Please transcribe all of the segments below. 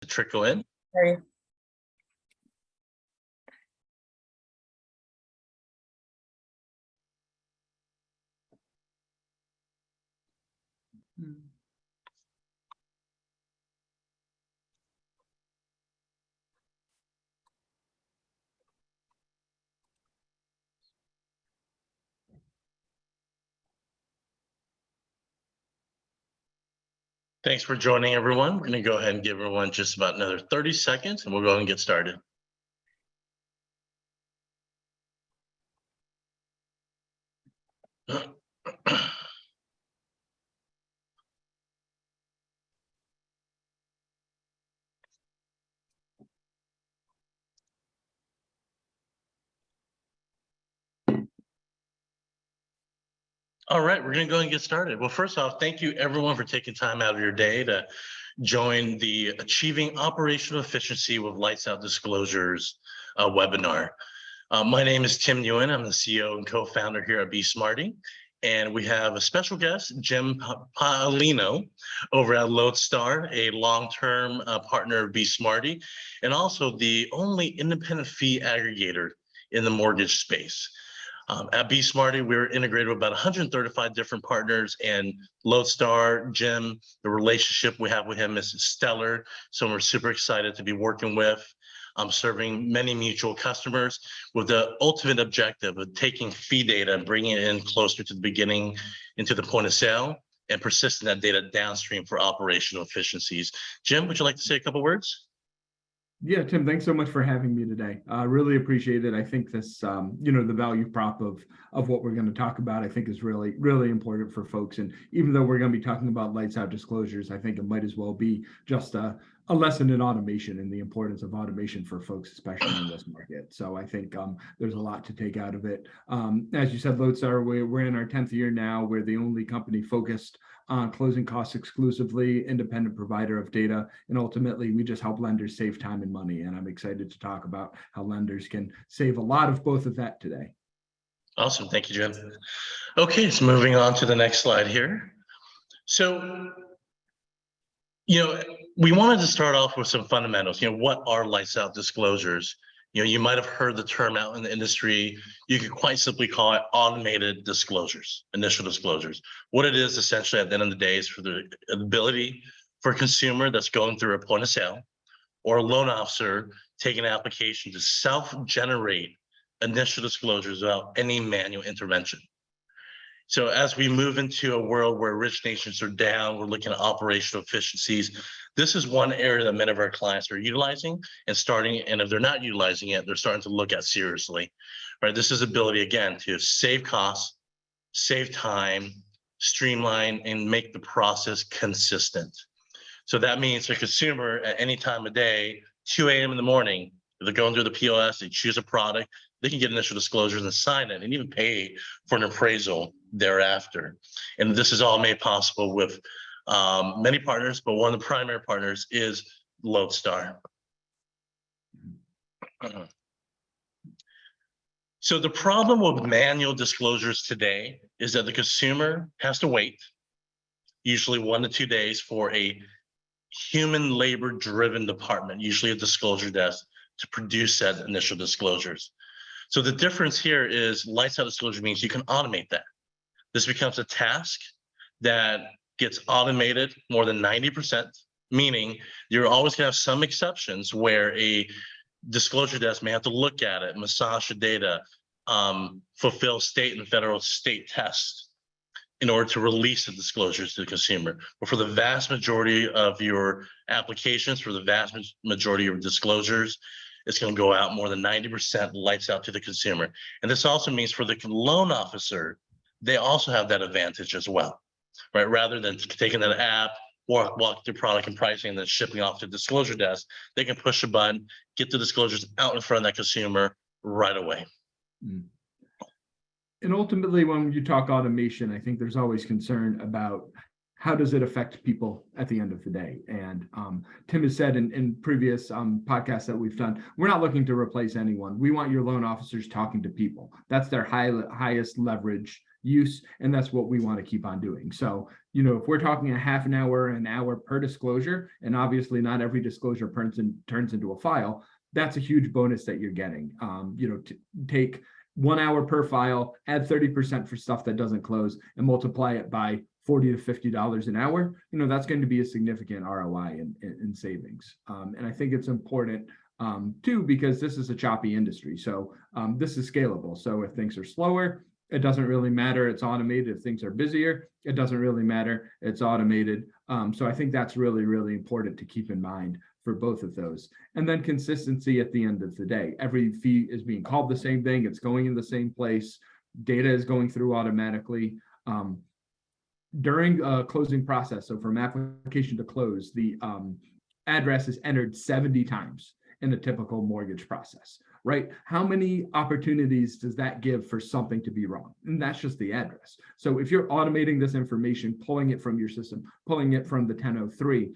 trickle in. Sorry. Thanks for joining, everyone. We're going to go ahead and give everyone just about another 30 seconds, and we'll go ahead and get started. All right, we're going to go ahead and get started. Well, first off, thank you everyone for taking time out of your day to join the Achieving Operational Efficiency with Lights Out Disclosures webinar. My name is Tim Nguyen. I'm the CEO and co-founder here at BeSmartee. And we have a special guest, Jim Paolino, over at LodeStar, a long-term partner of BeSmartee, and also the only independent fee aggregator in the mortgage space. At BeSmartee, we're integrated with about 135 different partners, and LodeStar, Jim, the relationship we have with him is stellar. So we're super excited to be working with, serving many mutual customers with the ultimate objective of taking fee data and bringing it in closer to the beginning into the point of sale and persisting that data downstream for operational efficiencies. Jim, would you like to say a couple words? Yeah, Tim, thanks so much for having me today. I really appreciate it. I think this, the value prop of what we're going to talk about, I think is really, really important for folks. And even though we're going to be talking about lights out disclosures, I think it might as well be just a lesson in automation and the importance of automation for folks, especially in this market. So I think there's a lot to take out of it. As you said, LodeStar, we're in our 10th year now. We're the only company focused on closing costs exclusively, independent provider of data, and ultimately we just help lenders save time and money. And I'm excited to talk about how lenders can save a lot of both of that today. Awesome, thank you, Jim. Okay, so moving on to the next slide here. So, we wanted to start off with some fundamentals. What are lights out disclosures? You might have heard the term out in the industry. You could quite simply call it automated disclosures, initial disclosures. What it is essentially at the end of the day is for the ability for a consumer that's going through a point of sale or a loan officer taking an application to self-generate initial disclosures without any manual intervention. So as we move into a world where originations are down, we're looking at operational efficiencies. This is one area that many of our clients are utilizing and if they're not utilizing it, they're starting to look at seriously, right? This is ability, again, to save costs, save time, streamline, and make the process consistent. So that means a consumer at any time of day, 2 a.m. in the morning, if they're going through the POS, they choose a product, they can get initial disclosures and sign it and even pay for an appraisal thereafter. And this is all made possible with many partners, but one of the primary partners is LodeStar. So the problem with manual disclosures today is that the consumer has to wait usually 1 to 2 days for a human labor driven department, usually a disclosure desk, to produce that initial disclosures. So the difference here is lights out disclosure means you can automate that. This becomes a task that gets automated more than 90%, meaning you're always gonna have some exceptions where a disclosure desk may have to look at it, massage the data, fulfill state and federal state tests in order to release the disclosures to the consumer. But for the vast majority of your applications, for the vast majority of disclosures, it's going to go out more than 90% lights out to the consumer. And this also means for the loan officer, they also have that advantage as well, right? Rather than taking that app, walk through product and pricing and then shipping off to the disclosure desk, they can push a button, get the disclosures out in front of that consumer right away. And ultimately, when you talk automation, I think there's always concern about how does it affect people at the end of the day? And Tim has said in previous podcasts that we've done, we're not looking to replace anyone. We want your loan officers talking to people. That's their highest leverage use, and that's what we want to keep on doing. So, if we're talking a half an hour per disclosure, and obviously not every disclosure turns into a file, that's a huge bonus that you're getting. To take 1 hour per file, add 30% for stuff that doesn't close, and multiply it by $40 to $50 an hour, that's going to be a significant ROI in savings. And I think it's important too, because this is a choppy industry. So this is scalable. So if things are slower, it doesn't really matter. It's automated. If things are busier, it doesn't really matter. It's automated. So I think that's really, really important to keep in mind for both of those. And then consistency at the end of the day. Every fee is being called the same thing. It's going in the same place. Data is going through automatically. During a closing process, so from application to close, the address is entered 70 times in a typical mortgage process, right? How many opportunities does that give for something to be wrong? And that's just the address. So if you're automating this information, pulling it from your system, pulling it from the 1003,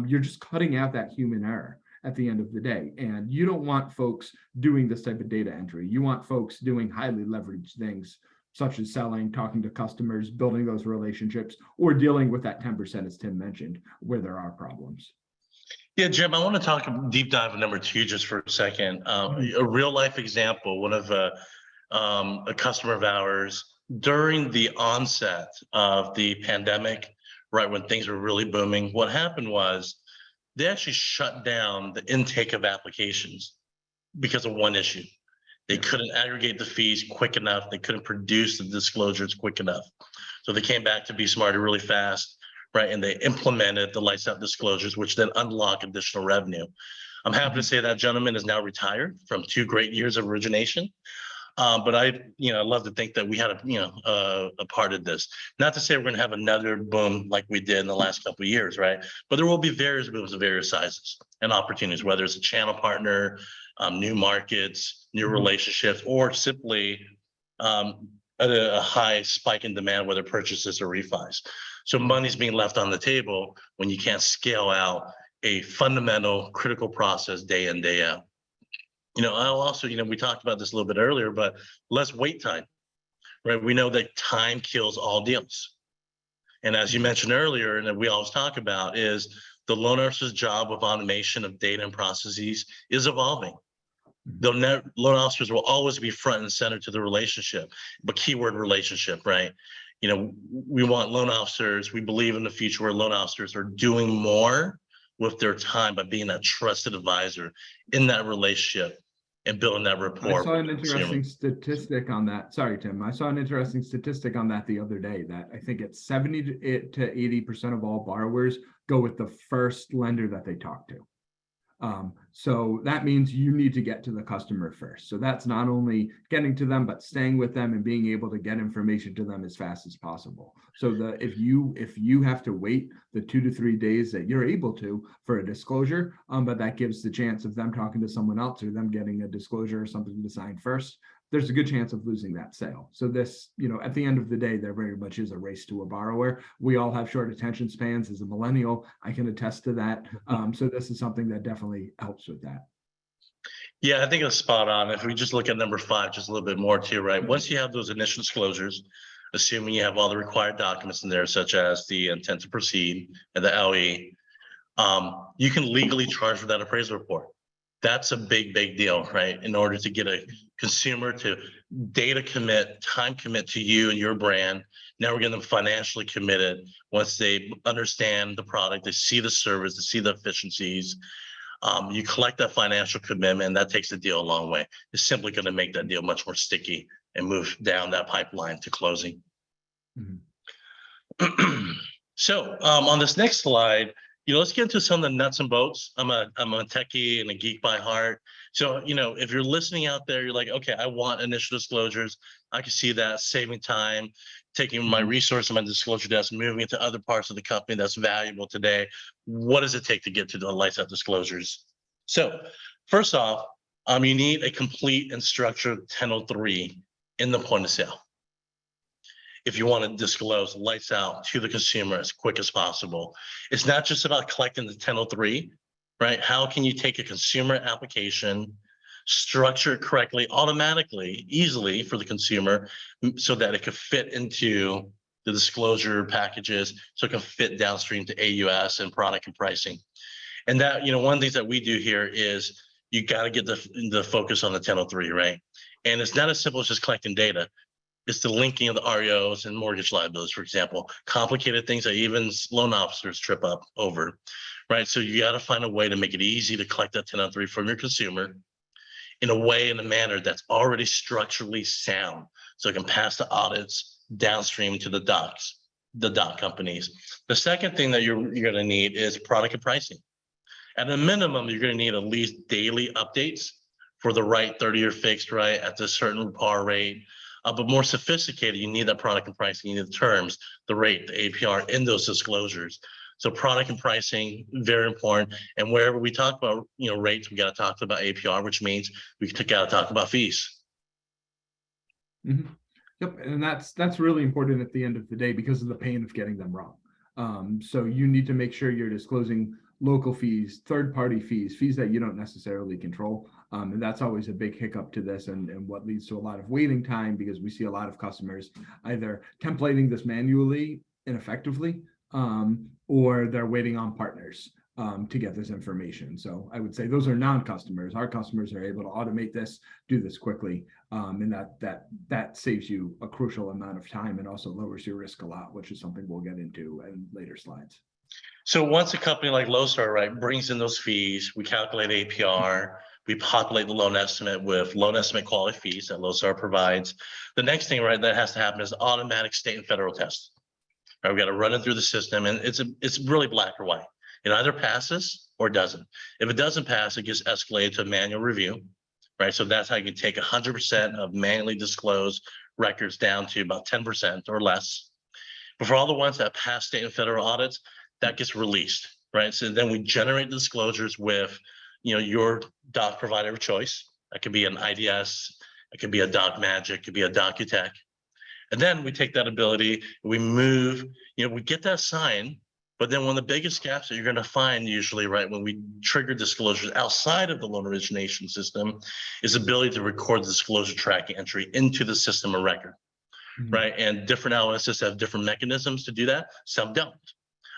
you're just cutting out that human error at the end of the day. And you don't want folks doing this type of data entry. You want folks doing highly leveraged things, such as selling, talking to customers, building those relationships, or dealing with that 10%, as Tim mentioned, where there are problems. Yeah, Jim, I want to talk deep dive on number 2 just for a second. A real life example, one of a customer of ours during the onset of the pandemic, right when things were really booming, what happened was they actually shut down the intake of applications because of one issue. They couldn't aggregate the fees quick enough. They couldn't produce the disclosures quick enough. So they came back to BeSmartee really fast, right? And they implemented the lights out disclosures, which then unlock additional revenue. I'm happy to say that gentleman is now retired from 2 great years of origination. But I love to think that we had a part of this. Not to say we're going to have another boom like we did in the last couple of years, right? But there will be various booms of various sizes and opportunities, whether it's a channel partner, new markets, new relationships, or simply a high spike in demand, whether purchases or refis. So money's being left on the table when you can't scale out a fundamental critical process day in, day out. I'll also, we talked about this a little bit earlier, but less wait time, right? We know that time kills all deals. And as you mentioned earlier, and that we always talk about, is the loan officer's job of automation of data and processes is evolving. Loan officers will always be front and center to the relationship, but keyword relationship, right? We want loan officers, we believe in the future where loan officers are doing more with their time by being that trusted advisor in that relationship and building that rapport. I saw an interesting statistic on that. Sorry, Tim. I saw an interesting statistic on that the other day that I think it's 70 to 80% of all borrowers go with the first lender that they talk to. So that means you need to get to the customer first. So that's not only getting to them, but staying with them and being able to get information to them as fast as possible. So if you have to wait the 2 to 3 days that you're able to for a disclosure, but that gives the chance of them talking to someone else or them getting a disclosure or something to sign first, there's a good chance of losing that sale. So this, at the end of the day, there very much is a race to a borrower. We all have short attention spans. As a millennial, I can attest to that. So this is something that definitely helps with that. Yeah, I think it's spot on. If we just look at number 5, just a little bit more too, right? Once you have those initial disclosures, assuming you have all the required documents in there, such as the intent to proceed and the LE, you can legally charge for that appraisal report. That's a big, big deal, right? In order to get a consumer to data commit, time commit to you and your brand. Now we're getting them financially committed once they understand the product, they see the service, they see the efficiencies. You collect that financial commitment, and that takes the deal a long way. It's simply going to make that deal much more sticky and move down that pipeline to closing. So on this next slide, let's get into some of the nuts and bolts. I'm a techie and a geek by heart. So, if you're listening out there, you're like, okay, I want initial disclosures. I can see that saving time, taking my resource on my disclosure desk, moving it to other parts of the company that's valuable today. What does it take to get to the lights out disclosures? So first off, you need a complete and structured 1003 in the point of sale. If you want to disclose lights out to the consumer as quick as possible. It's not just about collecting the 1003, right? How can you take a consumer application, structure it correctly, automatically, easily for the consumer so that it could fit into the disclosure packages so it can fit downstream to AUS and product and pricing. And that, one of the things that we do here is you got to get the focus on the 1003, right? And it's not as simple as just collecting data. It's the linking of the REOs and mortgage liabilities, for example, complicated things that even loan officers trip up over, right? So you got to find a way to make it easy to collect that 1003 from your consumer in a manner that's already structurally sound, so it can pass the audits downstream to the doc companies. The second thing that you're going to need is product and pricing. At a minimum, you're going to need at least daily updates for the right 30-year fixed, right, at the certain par rate. But more sophisticated, you need that product and pricing, you need the terms, the rate, the APR in those disclosures. So product and pricing, very important. And wherever we talk about, rates, we got to talk about APR, which means we got to talk about fees. Mm-hmm. Yep, and that's really important at the end of the day because of the pain of getting them wrong. So you need to make sure you're disclosing local fees, third-party fees that you don't necessarily control. And that's always a big hiccup to this and what leads to a lot of waiting time, because we see a lot of customers either templating this manually ineffectively, or they're waiting on partners to get this information. So I would say those are non-customers. Our customers are able to automate this, do this quickly, and that saves you a crucial amount of time and also lowers your risk a lot, which is something we'll get into in later slides. So once a company like LodeStar, right, brings in those fees, we calculate APR, we populate the loan estimate with loan estimate quality fees that LodeStar provides. The next thing, right, that has to happen is automatic state and federal tests. Right, we got to run it through the system, and it's really black or white. It either passes or doesn't. If it doesn't pass, it gets escalated to a manual review, right? So that's how you can take 100% of manually disclosed records down to about 10% or less. But for all the ones that pass state and federal audits, that gets released, right? So then we generate disclosures with, your doc provider of choice. That could be an IDS, it could be a DocMagic, it could be a Docutech. And then we take that ability, we move, we get that sign, but then one of the biggest gaps that you're going to find usually, right, when we trigger disclosures outside of the loan origination system is ability to record the disclosure tracking entry into the system of record, right? And different LSs have different mechanisms to do that. Some don't.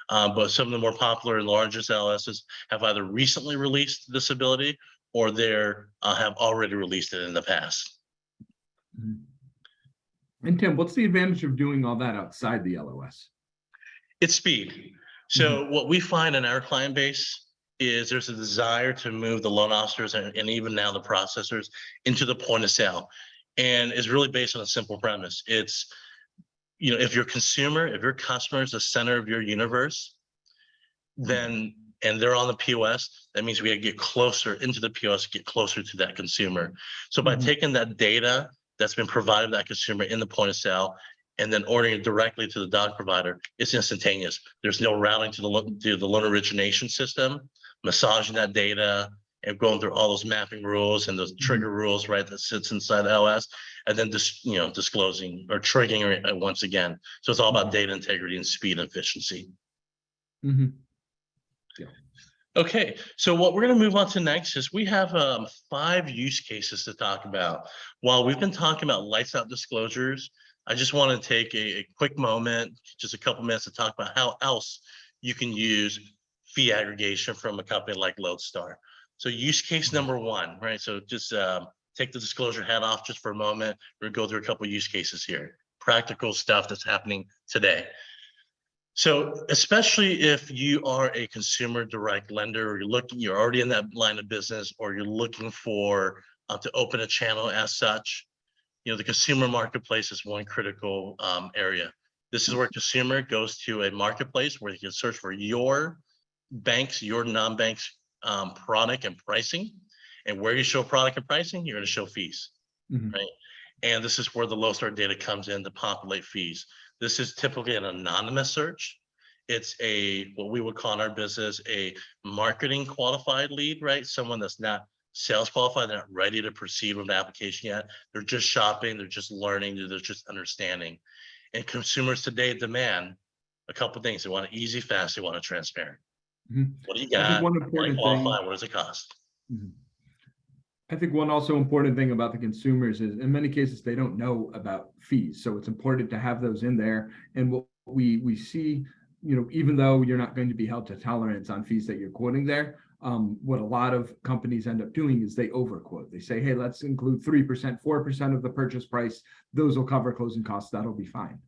But some of the more popular and largest LSs have either recently released this ability or they have already released it in the past. And Tim, what's the advantage of doing all that outside the LOS? It's speed. So what we find in our client base is there's a desire to move the loan officers and even now the processors into the point of sale. And it's really based on a simple premise. It's, if your customer is the center of your universe, then, and they're on the POS, that means we got to get closer into the POS, get closer to that consumer. So by taking that data that's been provided to that consumer in the point of sale and then ordering it directly to the doc provider, it's instantaneous. There's no routing to the loan origination system, massaging that data and going through all those mapping rules and those trigger rules, right, that sits inside the LS, and then disclosing or triggering it once again. So it's all about data integrity and speed and efficiency. Yeah. Okay, so what we're going to move on to next is we have 5 use cases to talk about. While we've been talking about lights out disclosures, I just want to take a quick moment, just a couple minutes to talk about how else you can use fee aggregation from a company like LodeStar. So use case number 1, right? So just take the disclosure hat off just for a moment. We're going to go through a couple use cases here, practical stuff that's happening today. So especially if you are a consumer direct lender, or you're already in that line of business, or you're looking for to open a channel as such, the consumer marketplace is one critical area. This is where a consumer goes to a marketplace where they can search for your banks, your non-banks product and pricing. And where you show product and pricing, you're going to show fees, right? And this is where the LodeStar data comes in to populate fees. This is typically an anonymous search. It's what we would call in our business a marketing qualified lead, right? Someone that's not sales qualified, they're not ready to proceed with an application yet. They're just shopping, they're just learning, they're just understanding. And consumers today demand a couple of things. They want it easy, fast, they want it transparent. What do you got? One important thing. What does it cost? I think one also important thing about the consumers is in many cases they don't know about fees. So it's important to have those in there. And what we see, even though you're not going to be held to tolerance on fees that you're quoting there, what a lot of companies end up doing is they overquote. They say, hey, let's include 3%, 4% of the purchase price. Those will cover closing costs. That'll be fine.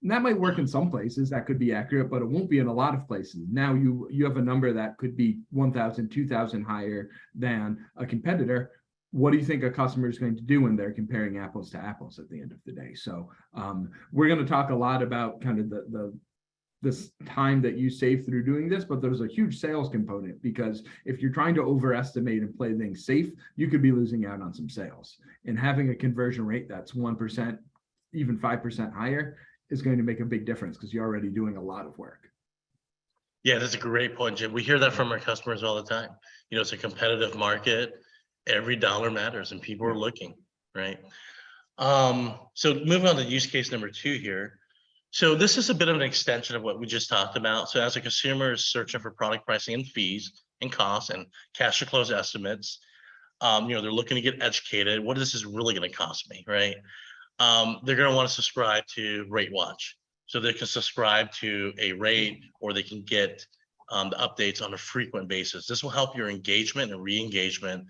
And that might work in some places, that could be accurate, but it won't be in a lot of places. Now you have a number that could be 1,000, 2,000 higher than a competitor. What do you think a customer is going to do when they're comparing apples to apples at the end of the day? So we're going to talk a lot about kind of this time that you save through doing this, but there's a huge sales component, because if you're trying to overestimate and play things safe, you could be losing out on some sales. And having a conversion rate that's 1%, even 5% higher is going to make a big difference, because you're already doing a lot of work. Yeah, that's a great point, Jim. We hear that from our customers all the time. It's a competitive market. Every dollar matters and people are looking, right? So moving on to use case number 2 here. So this is a bit of an extension of what we just talked about. So as a consumer is searching for product pricing and fees and costs and cash to close estimates, they're looking to get educated. What is this really going to cost me, right? They're going to want to subscribe to Rate Watch. So they can subscribe to a rate, or they can get the updates on a frequent basis. This will help your engagement and re-engagement.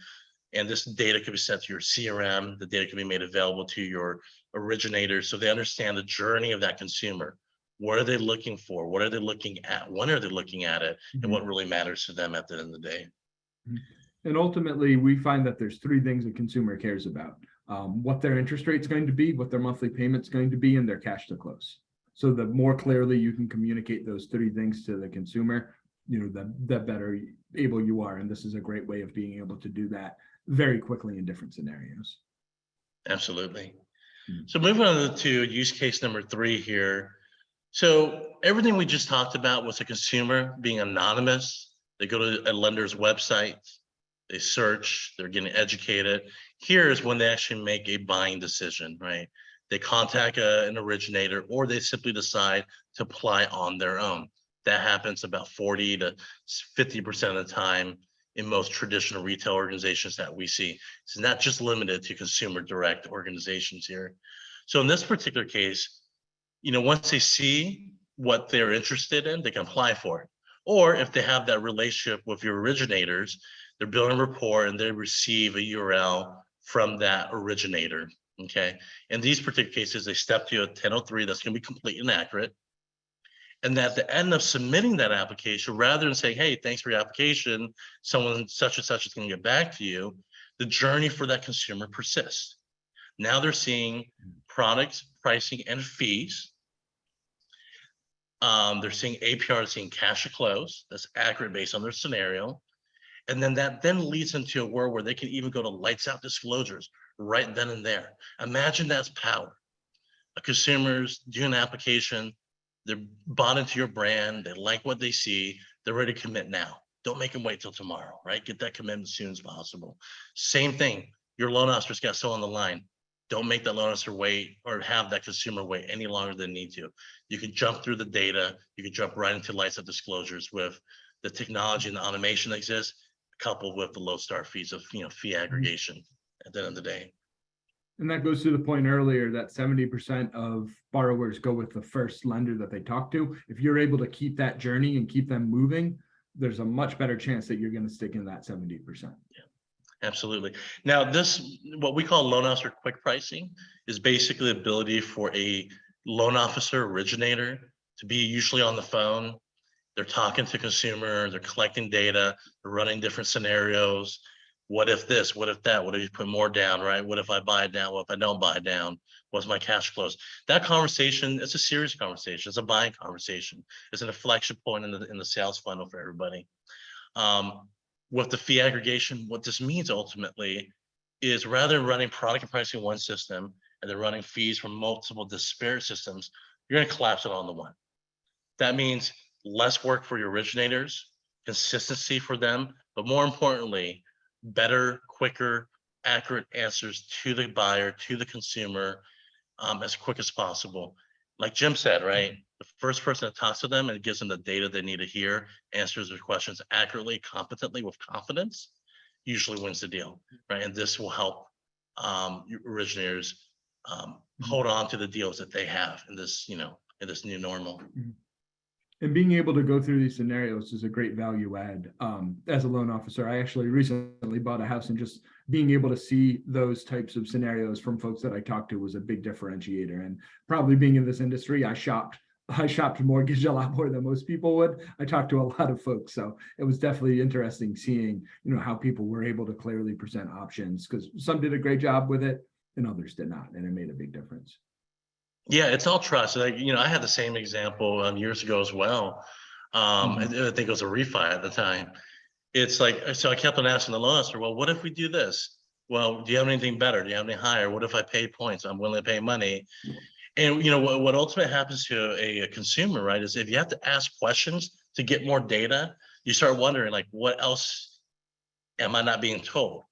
And this data could be sent to your CRM. The data can be made available to your originators, so they understand the journey of that consumer. What are they looking for? What are they looking at? When are they looking at it? And what really matters to them at the end of the day. And ultimately, we find that there's 3 things a consumer cares about. What their interest rate is going to be, what their monthly payment is going to be, and their cash to close. So the more clearly you can communicate those 3 things to the consumer, the better able you are. And this is a great way of being able to do that very quickly in different scenarios. Absolutely. So moving on to use case number 3 here. So everything we just talked about was a consumer being anonymous. They go to a lender's website, they search, they're getting educated. Here is when they actually make a buying decision, right? They contact an originator, or they simply decide to apply on their own. That happens about 40 to 50% of the time in most traditional retail organizations that we see. It's not just limited to consumer direct organizations here. So in this particular case, once they see what they're interested in, they can apply for it. Or if they have that relationship with your originators, they're building a rapport and they receive a URL from that originator. Okay. In these particular cases, they step to a 1003 that's going to be complete and accurate. And at the end of submitting that application, rather than saying, hey, thanks for your application, someone such and such is going to get back to you, the journey for that consumer persists. Now they're seeing products, pricing, and fees. They're seeing APR, they're seeing cash to close. That's accurate based on their scenario. And then that then leads into a world where they can even go to lights out disclosures right then and there. Imagine that's power. A consumer's doing an application, they're bought into your brand, they like what they see, they're ready to commit now. Don't make them wait till tomorrow, right? Get that commitment as soon as possible. Same thing, your loan officer's got so on the line. Don't make that loan officer wait or have that consumer wait any longer than need to. You can jump through the data, you can jump right into lights up disclosures with the technology and the automation that exists, coupled with the LodeStar fees of fee aggregation at the end of the day. And that goes to the point earlier that 70% of borrowers go with the first lender that they talk to. If you're able to keep that journey and keep them moving, there's a much better chance that you're going to stick in that 70%. Yeah, absolutely. Now, this, what we call loan officer quick pricing, is basically the ability for a loan officer originator to be usually on the phone. They're talking to consumer, they're collecting data, they're running different scenarios. What if this? What if that? What if you put more down, right? What if I buy it down? What if I don't buy it down? What's my cash flows? That conversation, it's a serious conversation. It's a buying conversation. It's an inflection point in the sales funnel for everybody. With the fee aggregation, what this means ultimately is rather than running product and pricing in one system and then running fees from multiple disparate systems, you're going to collapse it all into one. That means less work for your originators, consistency for them, but more importantly, better, quicker, accurate answers to the buyer, to the consumer, as quick as possible. Like Jim said, right? The first person that talks to them and gives them the data they need to hear, answers their questions accurately, competently, with confidence, usually wins the deal, right? And this will help originators Mhm. hold on to the deals that they have in this, in this new normal. And being able to go through these scenarios is a great value add. As a loan officer, I actually recently bought a house, and just being able to see those types of scenarios from folks that I talked to was a big differentiator. And probably being in this industry, I shopped mortgage a lot more than most people would. I talked to a lot of folks, so it was definitely interesting seeing, how people were able to clearly present options, because some did a great job with it and others did not, and it made a big difference. Yeah, it's all trust. Like, I had the same example years ago as well. I think it was a refi at the time. It's like, so I kept on asking the loan officer, well, what if we do this? Well, do you have anything better? Do you have any higher? What if I pay points? I'm willing to pay money. And what ultimately happens to a consumer, right, is if you have to ask questions to get more data, you start wondering, like, what else am I not being told?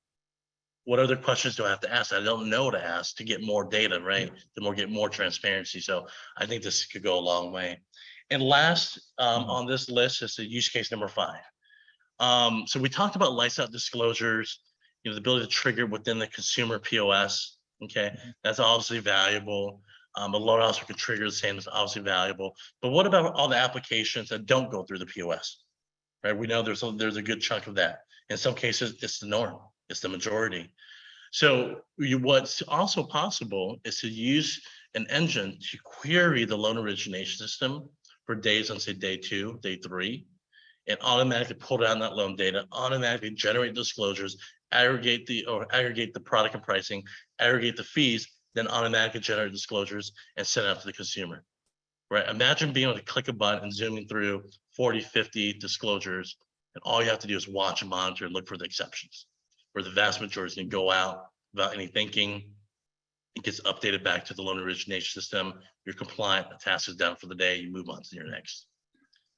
What other questions do I have to ask? I don't know to ask to get more data, right? To get more transparency. So I think this could go a long way. And last on this list is the use case number 5. So we talked about lights out disclosures, the ability to trigger within the consumer POS. Okay, that's obviously valuable. A loan officer could trigger the same, is obviously valuable. But what about all the applications that don't go through the POS? Right, we know there's a good chunk of that. In some cases, it's the norm, it's the majority. So what's also possible is to use an engine to query the loan origination system for days on, say, day 2, day 3, and automatically pull down that loan data, automatically generate disclosures, aggregate the product and pricing, aggregate the fees, then automatically generate disclosures and send it out to the consumer. Right? Imagine being able to click a button and zooming through 40, 50 disclosures, and all you have to do is watch and monitor and look for the exceptions, where the vast majority is going to go out without any thinking. It gets updated back to the loan origination system. You're compliant, the task is done for the day, you move on to your next.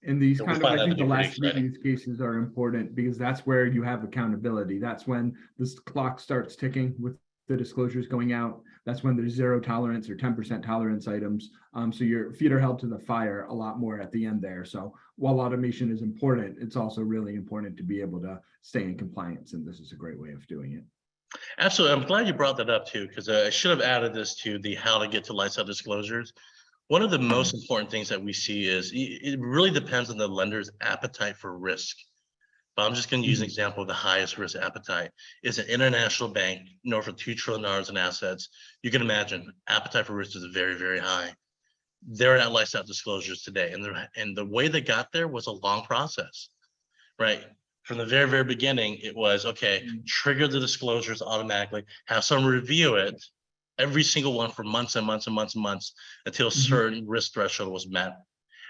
And these So we kind of, find I that to think the be pretty last 3 exciting. use cases are important, because that's where you have accountability. That's when this clock starts ticking with the disclosures going out. That's when there's 0 tolerance or 10% tolerance items. So your feet are held to the fire a lot more at the end there. So while automation is important, it's also really important to be able to stay in compliance. And this is a great way of doing it. Absolutely. I'm glad you brought that up too, because I should have added this to the how to get to lights out disclosures. One of the most important things that we see is it really depends on the lender's appetite for risk. But I'm just going to use an example of the highest risk appetite. Is an international bank north of $2 trillion in assets. You can imagine appetite for risk is very, very high. They're at lights out disclosures today, and the way they got there was a long process, right? From the very, very beginning, it was okay, trigger the disclosures automatically, have someone review it, every single one for months and months and months and months until a certain risk threshold was met.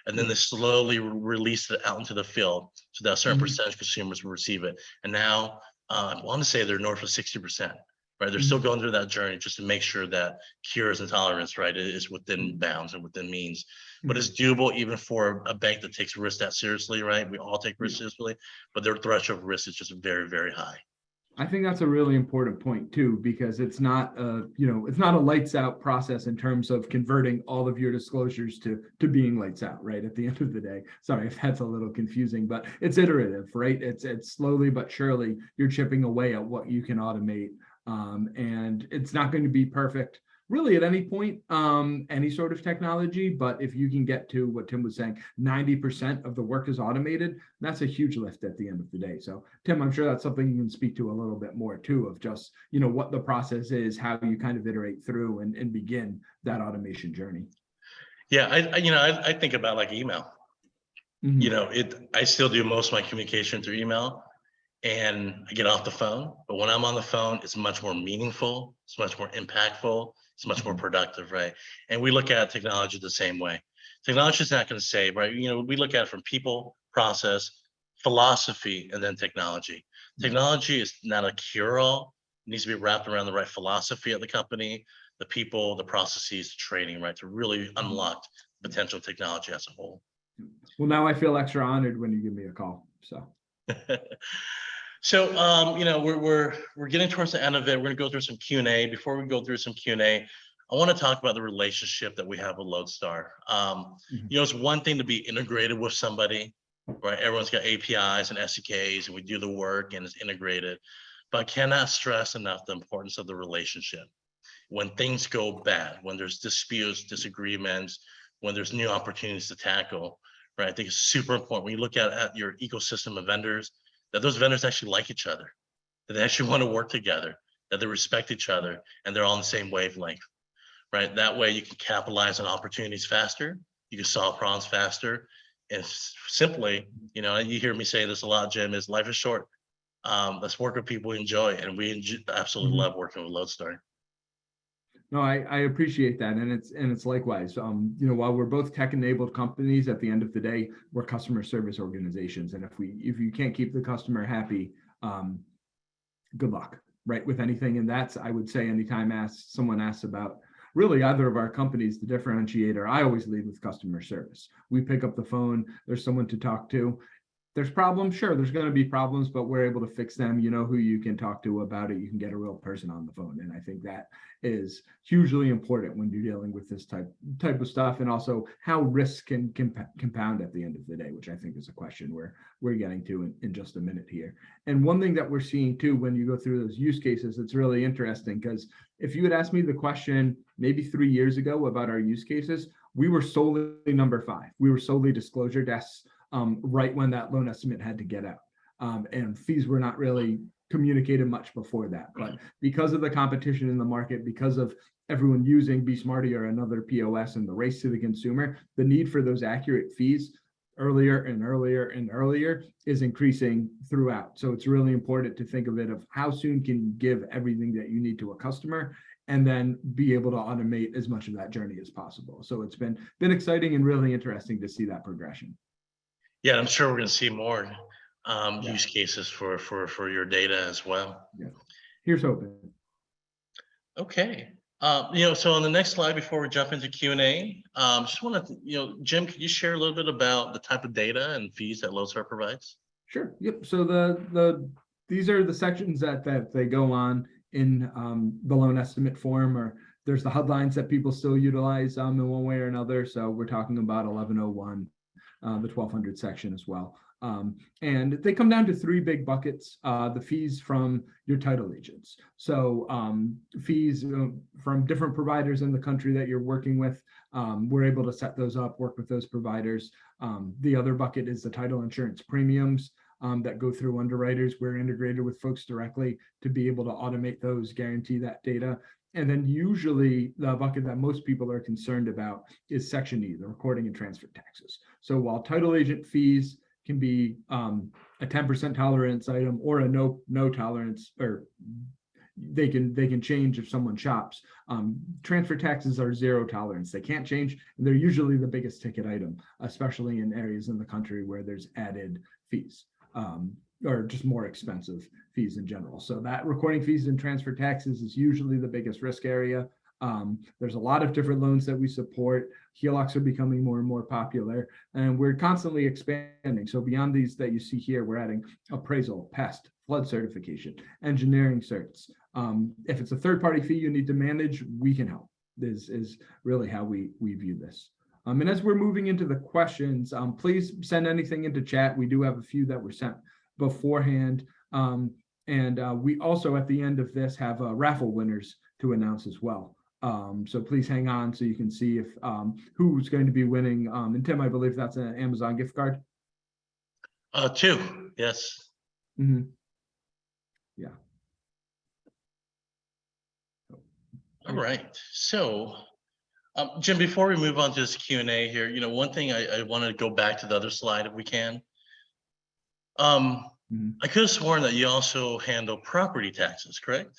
And then they slowly released it out into the field so that a certain percentage of consumers will receive it. And now I want to say they're north of 60%, right? They're still going through that journey just to make sure that cures and tolerance, right, is within bounds and within means. But it's doable even for a bank that takes risk that seriously, right? We all take risk seriously, but their threshold of risk is just very, very high. I think that's a really important point too, because it's not it's not a lights out process in terms of converting all of your disclosures to being lights out, right? At the end of the day. Sorry if that's a little confusing, but it's iterative, right? It's slowly but surely you're chipping away at what you can automate. And it's not going to be perfect really at any point, any sort of technology. But if you can get to what Tim was saying, 90% of the work is automated, that's a huge lift at the end of the day. So Tim, I'm sure that's something you can speak to a little bit more too, of just, what the process is, how you kind of iterate through and begin that automation journey. Yeah, I think about like email. I still do most of my communication through email, and I get off the phone. But when I'm on the phone, it's much more meaningful. It's much more impactful. It's much more productive, right? And we look at technology the same way. Technology is not going to save, right? We look at it from people, process, philosophy, and then technology. Technology is not a cure-all. It needs to be wrapped around the right philosophy of the company, the people, the processes, the training, right? To really unlock potential technology as a whole. Well, now I feel extra honored when you give me a call. So. So, we're getting towards the end of it. We're going to go through some Q&A. Before we go through some Q&A, I want to talk about the relationship that we have with LodeStar. It's one thing to be integrated with somebody, right? Everyone's got APIs and SDKs, and we do the work and it's integrated. But I cannot stress enough the importance of the relationship. When things go bad, when there's disputes, disagreements, when there's new opportunities to tackle, right? I think it's super important when you look at your ecosystem of vendors, that those vendors actually like each other, that they actually want to work together, that they respect each other, and they're all on the same wavelength, right? That way you can capitalize on opportunities faster, you can solve problems faster, and simply, you hear me say this a lot, Jim, is life is short. Let's work with people we enjoy, and we absolutely love working with LodeStar. No, I appreciate that, and it's likewise. While we're both tech-enabled companies, at the end of the day, we're customer service organizations, and if you can't keep the customer happy, good luck, right, with anything. And that's, I would say, anytime someone asks about really either of our companies, the differentiator, I always lead with customer service. We pick up the phone, there's someone to talk to. There's problems, sure, there's going to be problems, but we're able to fix them. You know who you can talk to about it. You can get a real person on the phone. And I think that is hugely important when you're dealing with this type of stuff, and also how risk can compound at the end of the day, which I think is a question we're getting to in just a minute here. And one thing that we're seeing too, when you go through those use cases, it's really interesting, because if you had asked me the question maybe 3 years ago about our use cases, we were solely number 5. We were solely disclosure desks. Right when that loan estimate had to get out. And fees were not really communicated much before that. But because of the competition in the market, because of everyone using BeSmartee or another POS and the race to the consumer, the need for those accurate fees earlier and earlier and earlier is increasing throughout. So it's really important to think of it of how soon can you give everything that you need to a customer, and then be able to automate as much of that journey as possible. So it's been exciting and really interesting to see that progression. Yeah, I'm sure we're going to see more use cases for your data as well. Yeah, here's hoping. Okay. So on the next slide, before we jump into Q&A, just want to, Jim, could you share a little bit about the type of data and fees that LodeStar provides? Sure. Yep. So these are the sections that they go on in the loan estimate form, or there's the HUD lines that people still utilize in one way or another. So we're talking about 1101. The 1200 section as well. And they come down to 3 big buckets: the fees from your title agents. So fees from different providers in the country that you're working with. We're able to set those up, work with those providers. The other bucket is the title insurance premiums that go through underwriters. We're integrated with folks directly to be able to automate those, guarantee that data. And then usually the bucket that most people are concerned about is Section E, the recording and transfer taxes. So while title agent fees can be a 10% tolerance item or a no tolerance, or they can change if someone shops, transfer taxes are 0 tolerance. They can't change. And they're usually the biggest ticket item, especially in areas in the country where there's added fees. Or just more expensive fees in general. So that recording fees and transfer taxes is usually the biggest risk area. There's a lot of different loans that we support. HELOCs are becoming more and more popular, and we're constantly expanding. So beyond these that you see here, we're adding appraisal, pest, flood certification, engineering certs. If it's a third-party fee you need to manage, we can help. This is really how we view this. And as we're moving into the questions, please send anything into chat. We do have a few that were sent beforehand. And we also, at the end of this, have raffle winners to announce as well. So please hang on so you can see if who's going to be winning. And Tim, I believe that's an Amazon gift card. 2, yes. Mm-hmm. Yeah. All right. So, Jim, before we move on to this Q&A here, one thing I want to go back to the other slide if we can. I could have sworn that you also handle property taxes, correct?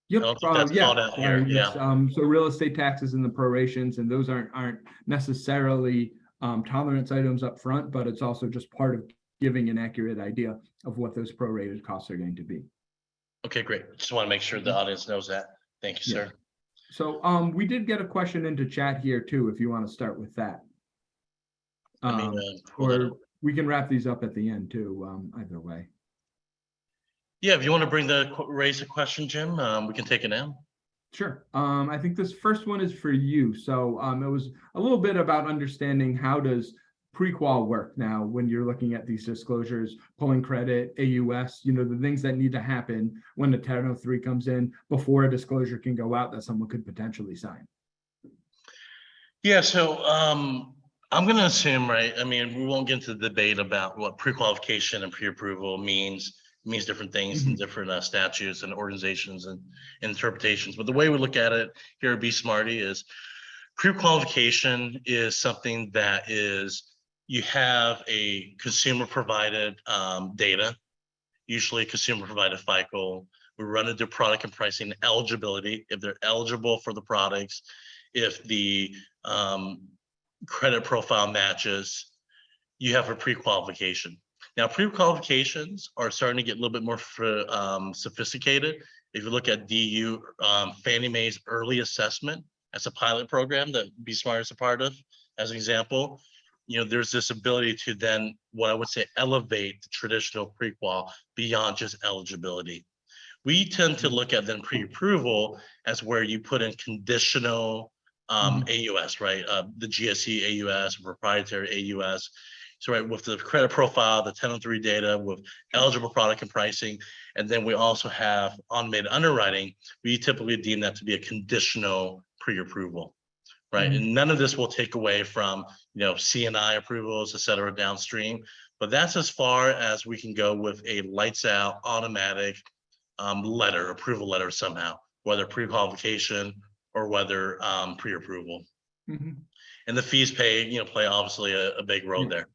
Yep. That's called out here. Yeah. So real estate taxes and the prorations, and those aren't necessarily tolerance items up front, but it's also just part of giving an accurate idea of what those prorated costs are going to be. Okay, great. Just want to make sure the audience knows that. Thank you, sir. So we did get a question into chat here too, if you want to start with that. Or we can wrap these up at the end too, either way. Yeah, if you want to raise a question, Jim, we can take it now. Sure. I think this first one is for you. So it was a little bit about understanding how does pre-qual work now when you're looking at these disclosures, pulling credit, AUS, the things that need to happen when the 1003 comes in before a disclosure can go out that someone could potentially sign? Yeah, so I'm going to assume, right? I mean, we won't get into the debate about what pre-qualification and pre-approval means. It means different things in different statutes and organizations and interpretations. But the way we look at it here at BeSmartee is pre-qualification is something that is, you have a consumer provided data, usually consumer provided FICO. We run into product and pricing eligibility, if they're eligible for the products, if the credit profile matches, you have a pre-qualification. Now, pre-qualifications are starting to get a little bit more sophisticated. If you look at DU, Fannie Mae's early assessment as a pilot program that BeSmartee is a part of, as an example, there's this ability to then, what I would say, elevate the traditional pre-qual beyond just eligibility. We tend to look at then pre-approval as where you put in conditional AUS, right? The GSE AUS, proprietary AUS. So right, with the credit profile, the 1003 data, with eligible product and pricing, and then we also have automated underwriting, we typically deem that to be a conditional pre-approval, right? And none of this will take away from, C&I approvals, et cetera, downstream, but that's as far as we can go with a lights out automatic approval letter somehow, whether pre-qualification or whether pre-approval. And the fees play obviously a big role there.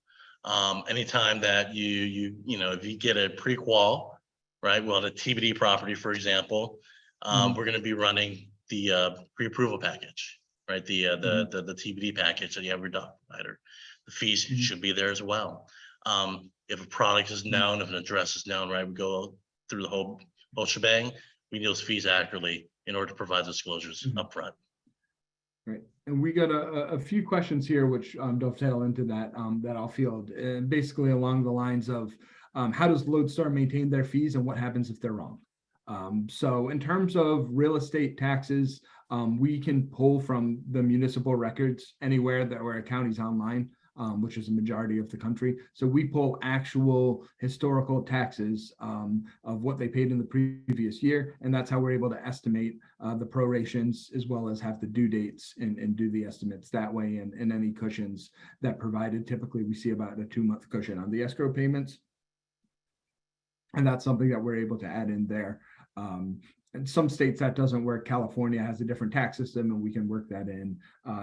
Anytime that if you get a pre-qual, right? Well, the TBD property, for example, we're going to be running the pre-approval package, right? The TBD package that you have your doc provider. The fees should be there as well. If a product is known, if an address is known, right? We go through the whole shebang. We need those fees accurately in order to provide disclosures upfront. Right. And we got a few questions here, which dovetail into that, that I'll field, basically along the lines of how does LodeStar maintain their fees and what happens if they're wrong? So in terms of real estate taxes, we can pull from the municipal records anywhere where a county's online, which is a majority of the country. So we pull actual historical taxes of what they paid in the previous year. And that's how we're able to estimate the prorations, as well as have the due dates and do the estimates that way. And any cushions that provided, typically we see about a 2-month cushion on the escrow payments. And that's something that we're able to add in there. In some states that doesn't work. California has a different tax system, and we can work that in.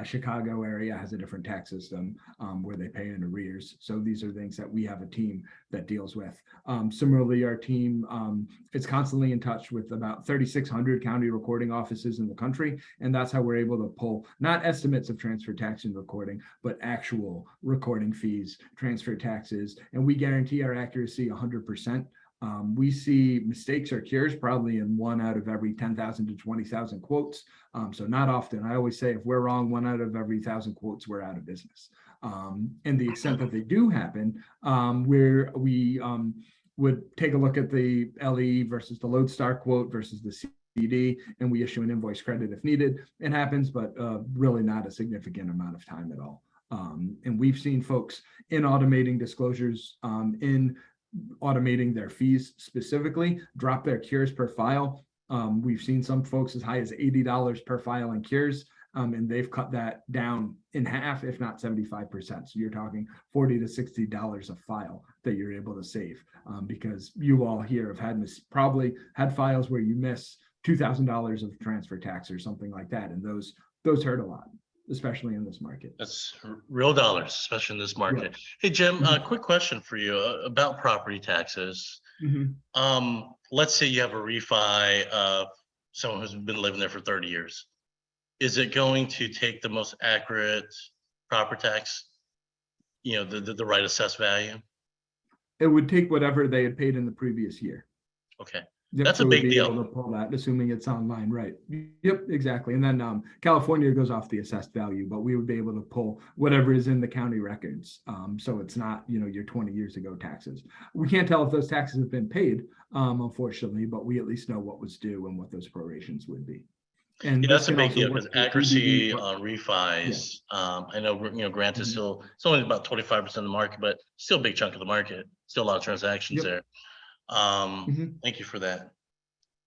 Chicago area has a different tax system where they pay in arrears. So these are things that we have a team that deals with. Similarly, our team is constantly in touch with about 3,600 county recording offices in the country, and that's how we're able to pull not estimates of transfer tax and recording, but actual recording fees, transfer taxes, and we guarantee our accuracy 100%. We see mistakes or cures probably in 1 out of every 10,000 to 20,000 quotes. So not often. I always say if we're wrong 1 out of every 1,000 quotes, we're out of business. And the extent that they do happen, where we would take a look at the LE versus the LodeStar quote versus the CD, and we issue an invoice credit if needed. It happens, but really not a significant amount of time at all. And we've seen folks in automating disclosures, in automating their fees specifically, drop their cures per file. We've seen some folks as high as $80 per file in cures, and they've cut that down in half, if not 75%. So you're talking $40 to $60 a file that you're able to save, because you all here have had probably had files where you miss $2,000 of transfer tax or something like that, and those hurt a lot, especially in this market. That's real dollars, especially in this market. Yeah. Hey, Jim, quick question for you about property taxes. Let's say you have a refi of someone who's been living there for 30 years. Is it going to take the most accurate property tax, the right assessed value? It would take whatever they had paid in the previous year. Okay. That's a big deal. Able to pull that, assuming it's online, right? Yep, exactly. And then California goes off the assessed value, but we would be able to pull whatever is in the county records. So it's not, your 20 years ago taxes. We can't tell if those taxes have been paid, unfortunately, but we at least know what was due and what those prorations would be. And Yeah, this that's a can big also deal work because for EBD. accuracy on Yeah. refis, I know, Grant is Mhm. still, it's only about 25% of the market, but still a big chunk of the market, still a lot of transactions Yep. there. Mhm. Thank you for that.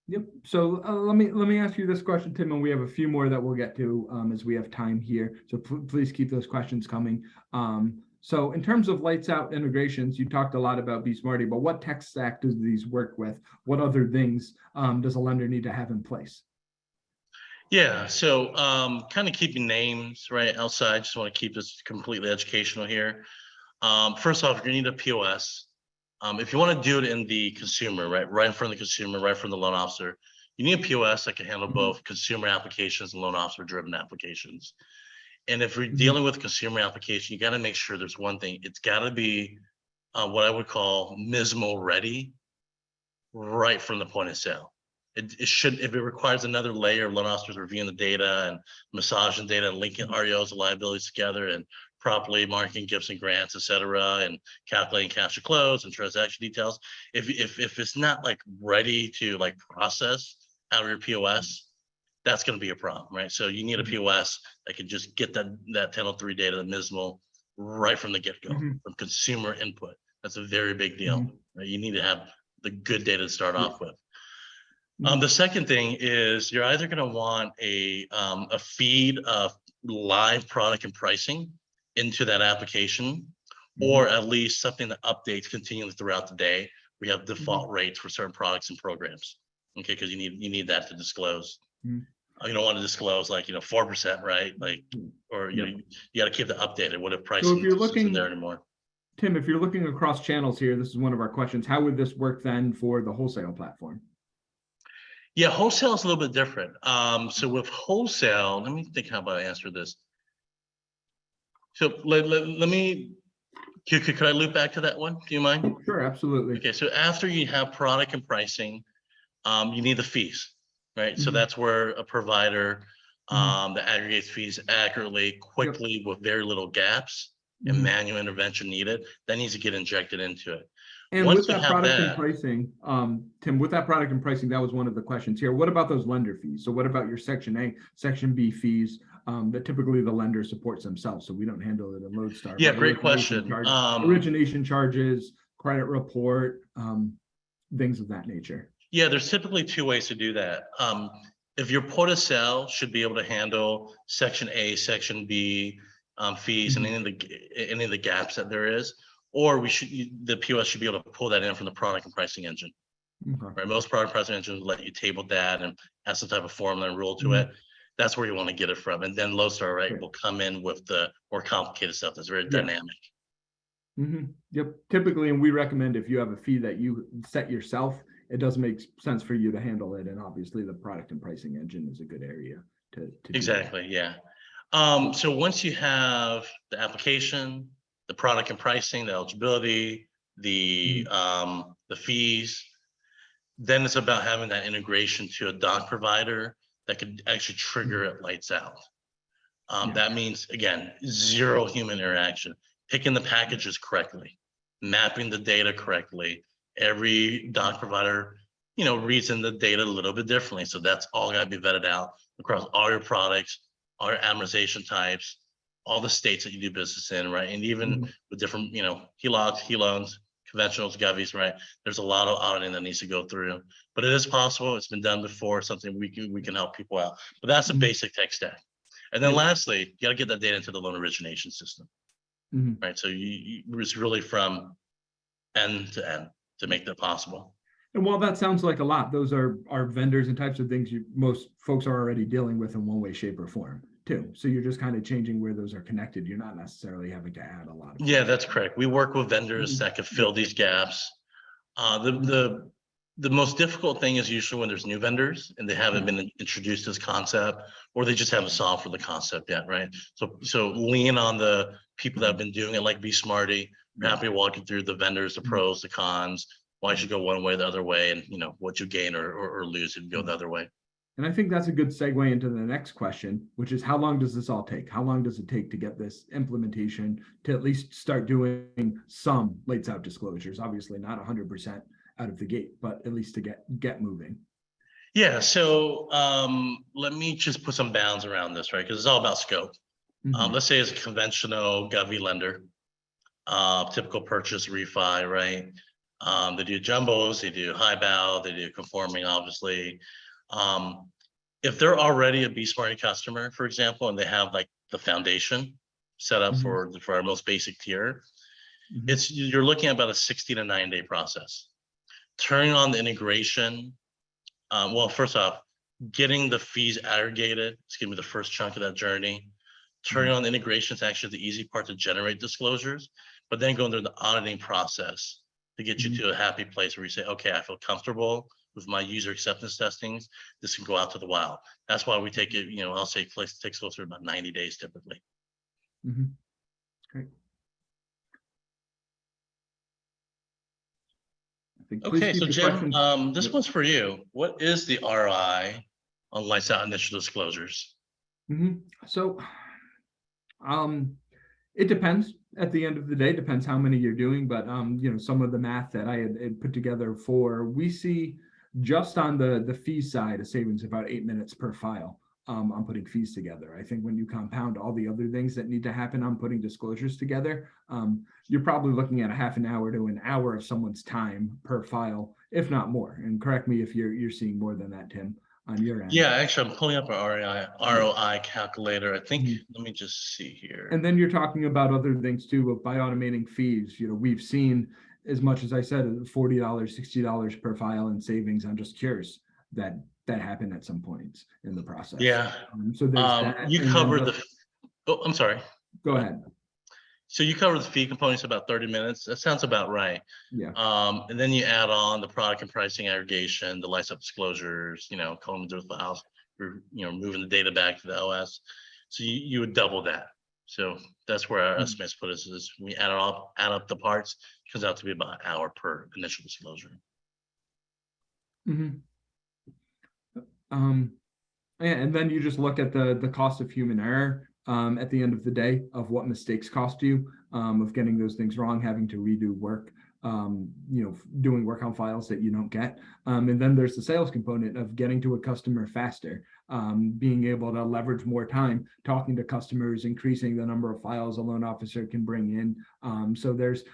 Yep. So let me ask you this question, Tim, and we have a few more that we'll get to as we have time here. So please keep those questions coming. So in terms of lights out integrations, you talked a lot about BeSmartee, but what tech stack does these work with? What other things does a lender need to have in place? Yeah, so kind of keeping names right outside. Just want to keep this completely educational here. First off, you're gonna need a POS. If you want to do it in the consumer, right in front of the consumer, right from the loan officer, you need a POS that can handle Mhm. both consumer applications and loan officer driven applications. And if you're Mhm. dealing with consumer application, you got to make sure there's one thing. It's got to be what I would call MISMO ready right from the point of sale. It should, if it requires another layer of loan officers reviewing the data and massaging data and linking REOs and liabilities together and properly marking gifts and grants, et cetera, and calculating cash to close and transaction details. If it's not like ready to like process out of your POS, that's going to be a problem, right? So you need a POS that can just get that 1003 data, the MISMO, right from the get-go, Mhm. from consumer input. That's a very big deal, Mhm. right? You need to have the good data to start Yeah. off with. Mhm. The second thing is you're either going to want a feed of live product and pricing into that application, or Mhm. at least something that updates continually throughout the day. We have default Mhm. rates for certain products and programs, okay? Because you need that to disclose. Mhm. You don't want to disclose like 4%, right? Like, Mhm. or Yep. you got to keep it updated. What if So if pricing you're isn't there looking, anymore? Tim, if you're looking across channels here, this is one of our questions. How would this work then for the wholesale platform? Yeah, wholesale is a little bit different. So with wholesale, let me think how about I answer this. So let me, could I loop back to that one? Do you mind? Oh, sure, absolutely. Okay, so after you have product and pricing, you need the fees, right? So Mhm. that's where a provider Mhm. that aggregates fees accurately, Yep. quickly, with very little gaps and Mhm. manual intervention needed, that needs to get injected into it. And Once with you that have product and that, pricing, Tim, with that product and pricing, that was one of the questions here. What about those lender fees? So what about your Section A, Section B fees that typically the lender supports themselves? So we don't handle it in LodeStar, yeah, but great question. origination charges, credit report, things of that nature. Yeah, there's typically two ways to do that. If your point of sale should be able to handle Section A, Section B fees, and Mhm. any of the gaps that there is, or the POS should be able to pull that in from the product and pricing engine, Okay. right? Most product pricing engines let you table that and have some type of formula and rule to it. Mhm. That's where you want to get it from, and then LodeStar, right, Great. will come in with the more complicated stuff that's very Yeah. dynamic. Yep. Typically, and we recommend if you have a fee that you set yourself, it does make sense for you to handle it. And obviously, the product and pricing engine is a good area to do that. Exactly, yeah. So once you have the application, the product and pricing, the eligibility, Mhm. the fees, then it's about having that integration to a doc provider that could actually trigger Mhm. it lights out. Yeah. That means, again, zero human interaction, picking the packages correctly, mapping the data correctly. Every doc provider, reads in the data a little bit differently. So that's all got to be vetted out across all your products, all your amortization types, all the states that you do business in, right? And even Mhm. with different, HELOCs, HELOANs, conventionals, govies, right? There's a lot of auditing that needs to go through, but it is possible. It's been done before. Something we can help people out. But that's a Mhm. basic tech stack. And then Yep. lastly, you got to get that data into the loan origination system, Mhm. right? So it's really from end to end to make that possible. And while that sounds like a lot, those are vendors and types of things most folks are already dealing with in one way, shape, or form too. So you're just kind of changing where those are connected. You're not necessarily having to add a lot of Yeah, features. that's correct. We work with vendors Mhm. that could fill Yep. these gaps. The Mhm. the most difficult thing is usually when there's new vendors and they haven't Yeah. been introduced to this concept, or they just haven't solved for the concept yet, right? So lean on the people that have been doing it, like BeSmartee. We're Yeah. happy to walk you through the vendors, the Mhm. pros, the cons, why you Yeah. should go one way, the other way, and what you gain or lose if you go Yeah. the other way. And I think that's a good segue into the next question, which is how long does this all take? How long does it take to get this implementation to at least start doing some lights out disclosures? Obviously not 100% out of the gate, but at least to get moving. Yeah, so let me just put some bounds around this, right? Because it's all about scope. Mhm. Let's say it's a conventional govy lender, typical purchase refi, right? They do jumbos, they do high bow, they do conforming, obviously. Um, if they're already a BeSmartee customer, for example, and they have like the foundation set up Mhm. for our most basic tier, Mhm. you're looking at about a 60 to 90-day process. Turning on the integration, well, first off, getting the fees aggregated is gonna be the first chunk of that journey. Turning Mhm. on the integration is actually the easy part to generate disclosures, but then going through the auditing process to get you Mhm. to a happy place where you say, okay, I feel comfortable with my user acceptance testings. This can go out to the wild. That's why we take it, I'll say it takes closer to about 90 days typically. Mhm. Great. I think please Okay, so keep the Jim, questions. this Yep. one's for you. What is the ROI on lights out initial disclosures? Mhm. So, um, it depends at the end of the day, depends how many you're doing, but some of the math that I had put together for, we see just on the fee side, a savings about 8 minutes per file. On putting fees together. I think when you compound all the other things that need to happen on putting disclosures together, you're probably looking at a half an hour to an hour of someone's time per file, if not more. And correct me if you're seeing more than that, Tim, on your end. Yeah, actually, I'm pulling up our Yeah. ROI calculator. I think, Mhm. let me just see here. And then you're talking about other things too, by automating fees. We've seen, as much as I said, $40, $60 per file in savings on just cures that happen at some points in the process. Yeah, So there's that, you and then covered just I'm sorry. go Go ahead. ahead. So you covered the fee components about 30 minutes. That sounds about right. Yeah. And then you add on the product and pricing aggregation, the license disclosures, combing through the files, moving the data back to the OS. So you would double that. So that's where our Mhm. estimates put us is we add up the parts, it comes out to be about an hour per initial disclosure. Mhm. Um, and then you just look at the cost of human error at the end of the day of what mistakes cost you, of getting those things wrong, having to redo work, doing work on files that you don't get. And then there's the sales component of getting to a customer faster, being able to leverage more time, talking to customers, increasing the number of files a loan officer can bring in. So there's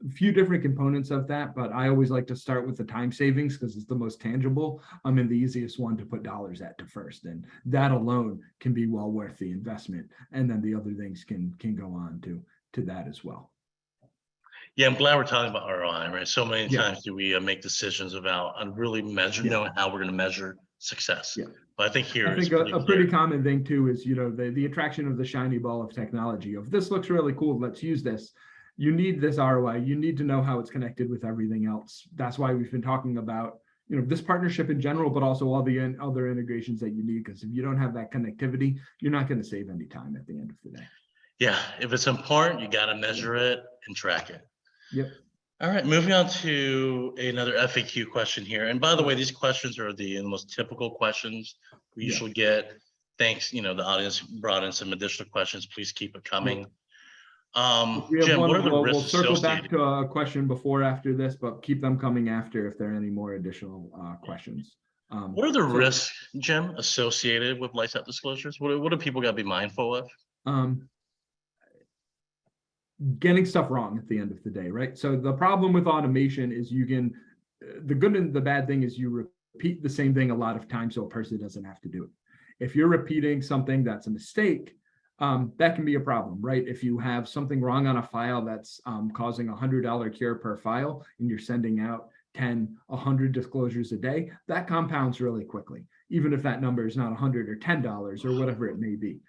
a few different components of that, but I always like to start with the time savings because it's the most tangible, and the easiest one to put dollars at to first. And that alone can be well worth the investment. And then the other things can go on to that as well. Yeah, I'm glad we're talking about ROI, right? So many Yeah, times do we make decisions about on really yeah, knowing how we're going to measure success. yeah. But I think I here it's think pretty a pretty clear. common thing too is the attraction of the shiny ball of technology. If this looks really cool, let's use this. You need this ROI. You need to know how it's connected with everything else. That's why we've been talking about this partnership in general, but also all the other integrations that you need. Because if you don't have that connectivity, you're not going to save any time at the end of the day. Yeah, if it's important, you got to measure it and track it. Yep. All right, moving on to another FAQ question here. And by the way, these questions are the most typical questions we Yeah. usually get. Thanks, the audience brought in some additional questions. Please keep it Yep. coming. If we have Jim, what one, are the we'll risks circle back associated? to a question before after this, but keep them coming after if there are any more additional questions. What are the So risks, Jim, associated with lights out disclosures? What do people got to be mindful of? um, getting stuff wrong at the end of the day, right? So the problem with automation is the good and the bad thing is you repeat the same thing a lot of times so a person doesn't have to do it. If you're repeating something that's a mistake, that can be a problem, right? If you have something wrong on a file that's causing $100 cure per file and you're sending out 10, 100 disclosures a day, that compounds really quickly, even if that number is not 100 or $10 or whatever it may be.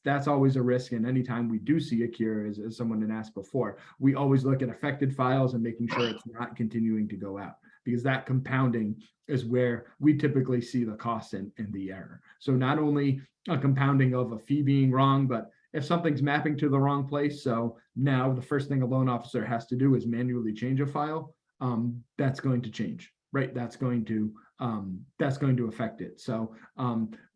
That's always a risk. And anytime we do see a cure, as someone had asked before, we always look at affected files and making sure it's not continuing to go out, because that compounding is where we typically see the cost and the error. So not only a compounding of a fee being wrong, but if something's mapping to the wrong place, so now the first thing a loan officer has to do is manually change a file, that's going to change, right? That's going to affect it. So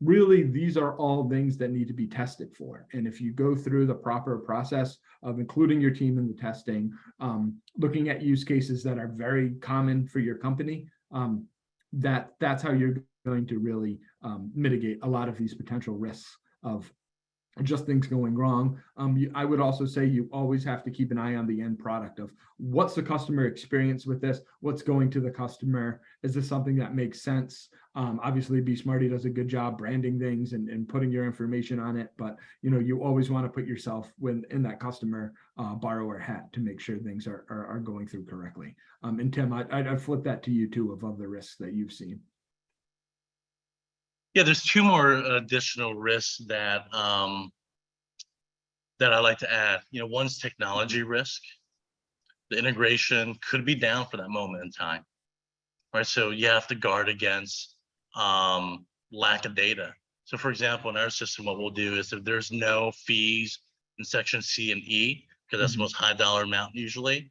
really, these are all things that need to be tested for. And if you go through the proper process of including your team in the testing, looking at use cases that are very common for your company, that's how you're going to really mitigate a lot of these potential risks of just things going wrong. I would also say you always have to keep an eye on the end product of what's the customer experience with this, what's going to the customer, is this something that makes sense? Obviously, BeSmartee does a good job branding things and putting your information on it, but you always want to put yourself in that customer borrower hat to make sure things are going through correctly. And Tim, I'd flip that to you too of other risks that you've seen. Yeah, there's two more additional risks that that I like to add. One's technology risk. The integration could be down for that moment in time, right? So you have to guard against lack of data. So for example, in our system, what we'll do is if there's no fees in section C and E, because that's the most high dollar amount usually,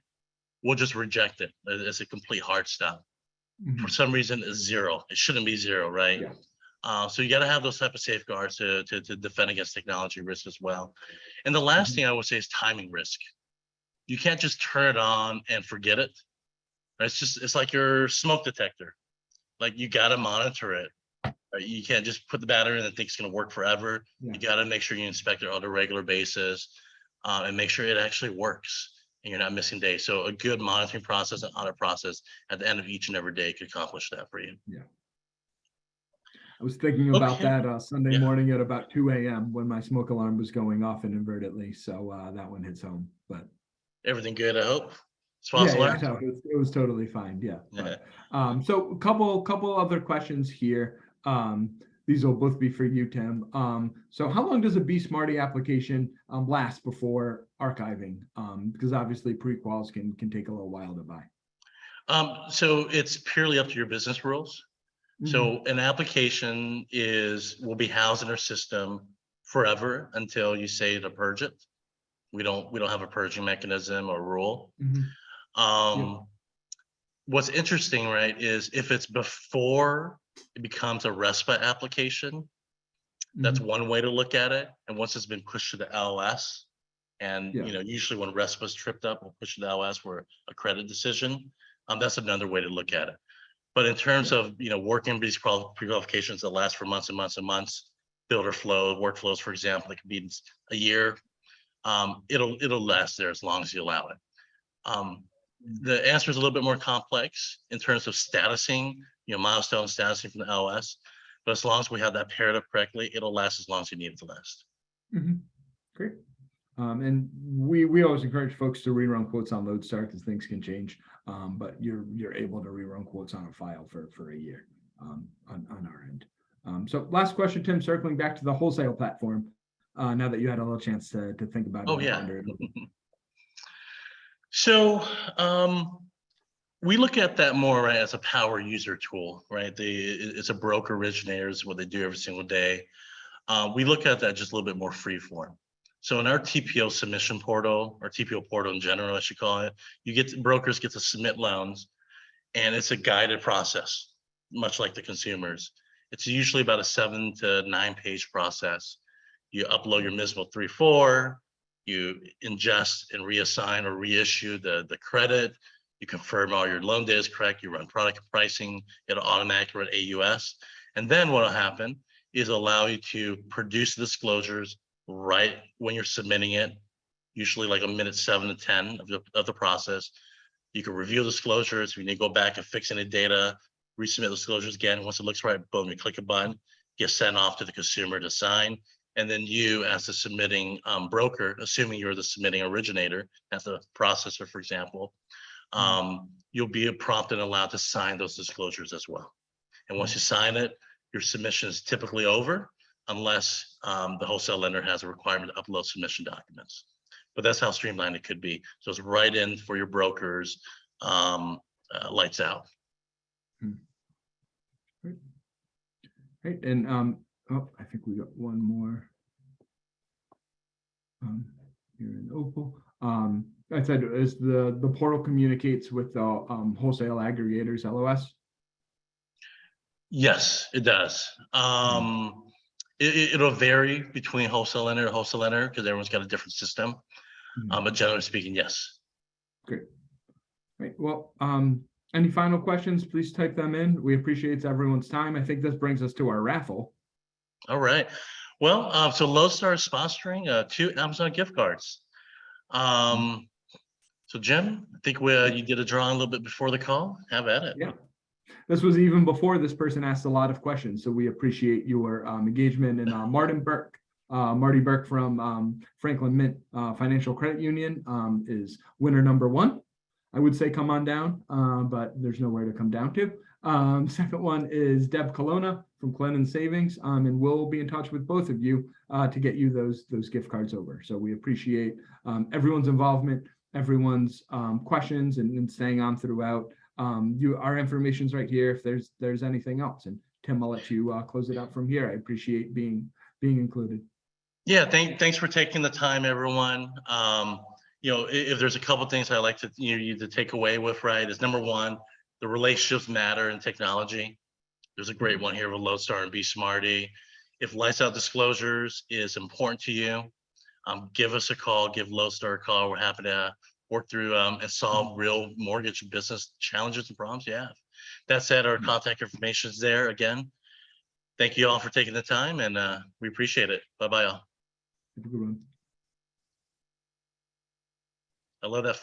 we'll just reject it as a complete hard stop. For some reason, it's zero. It shouldn't be zero, right? Yeah. So you got to have those type of safeguards to defend against technology risk as well. And the last thing I would say is timing risk. You can't just turn it on and forget it. It's like your smoke detector. Like you got to monitor it. Right? You can't just put the battery in and think it's going to work forever. Yeah. You got to make sure you inspect it on a regular basis and make sure it actually works and you're not missing days. So a good monitoring process and audit process at the end of each and every day could accomplish that for you. Yeah. I was thinking about that Sunday morning at about 2 a.m. when my smoke alarm was going off inadvertently. So that one hits home. But everything good, I hope. No, it was totally fine. Yeah. But, so a couple other questions here. These will both be for you, Tim. So how long does a BeSmartee application last before archiving? Because obviously pre-quals can take a little while to buy. So it's purely up to your business rules. So an application will be housed in our system forever until you say to purge it. We don't have a purging mechanism or rule. What's interesting, right, is if it's before it becomes a RESPA application, that's one way to look at it. And once it's been pushed to the LOS, and usually when RESPA is tripped up, we'll push to the LOS for a credit decision. That's another way to look at it. But in terms of working these pre-qualifications that last for months and months and months, builder flow, workflows, for example, it could be a year. It'll last there as long as you allow it. The answer is a little bit more complex in terms of statusing, milestone statusing from the LOS. But as long as we have that paired up correctly, it'll last as long as you need it to last. Great. And we always encourage folks to rerun quotes on LodeStar because things can change. But you're able to rerun quotes on a file for a year on our end. So last question, Tim, circling back to the wholesale platform. Now that you had a little chance to think about it. So we look at that more as a power user tool, right? It's a broker originator is what they do every single day. We look at that just a little bit more free form. So in our TPO submission portal, or TPO portal in general, I should call it, brokers get to submit loans, and it's a guided process, much like the consumers. It's usually about a 7 to 9 page process. You upload your MISMO 3-4, you ingest and reassign or reissue the credit, you confirm all your loan data is correct, you run product pricing, it'll automatically run AUS. And then what'll happen is allow you to produce disclosures right when you're submitting it, usually like a minute 7 to 10 of the process. You can review disclosures. If you need to go back and fix any data, resubmit disclosures again. Once it looks right, boom, you click a button, get sent off to the consumer to sign. And then you, as the submitting broker, assuming you're the submitting originator, as the processor, for example, you'll be prompted and allowed to sign those disclosures as well. And once you sign it, your submission is typically over, unless the wholesale lender has a requirement to upload submission documents. But that's how streamlined it could be. So it's right in for your brokers, lights out. Great. And I think we got one more here in Opal. I said, as the portal communicates with the wholesale aggregators, LOS? Yes, it does. It'll vary between wholesale lender to wholesale lender because everyone's got a different system. But generally speaking, yes. Great. Right. Well, Any final questions, please type them in. We appreciate everyone's time. I think this brings us to our raffle. All right. Well, so LodeStar is sponsoring 2 Amazon gift cards. So Jim, I think you did a drawing a little bit before the call. Have at it. Yeah. This was even before this person asked a lot of questions, so we appreciate your engagement. And Marty Burke from Franklin Mint Financial Credit Union is winner number 1. I would say come on down, but there's nowhere to come down to. Second one is Deb Colonna from Clennon Savings, and we'll be in touch with both of you to get you those gift cards over. So we appreciate everyone's involvement, everyone's questions, and staying on throughout. Our information's right here if there's anything else. And Tim, I'll let you close it out from here. I appreciate being included. Yeah, thanks for taking the time, everyone. If there's a couple things I like to you to take away with, right, is number one, the relationships matter in technology. There's a great one here with LodeStar and BeSmartee. If lights out disclosures is important to you, give us a call, give LodeStar a call. We're happy to work through and solve real mortgage business challenges and problems you have. That said, our contact information is there. Again, thank you all for taking the time, and we appreciate it. Bye-bye all. Have a good one. I love that flow.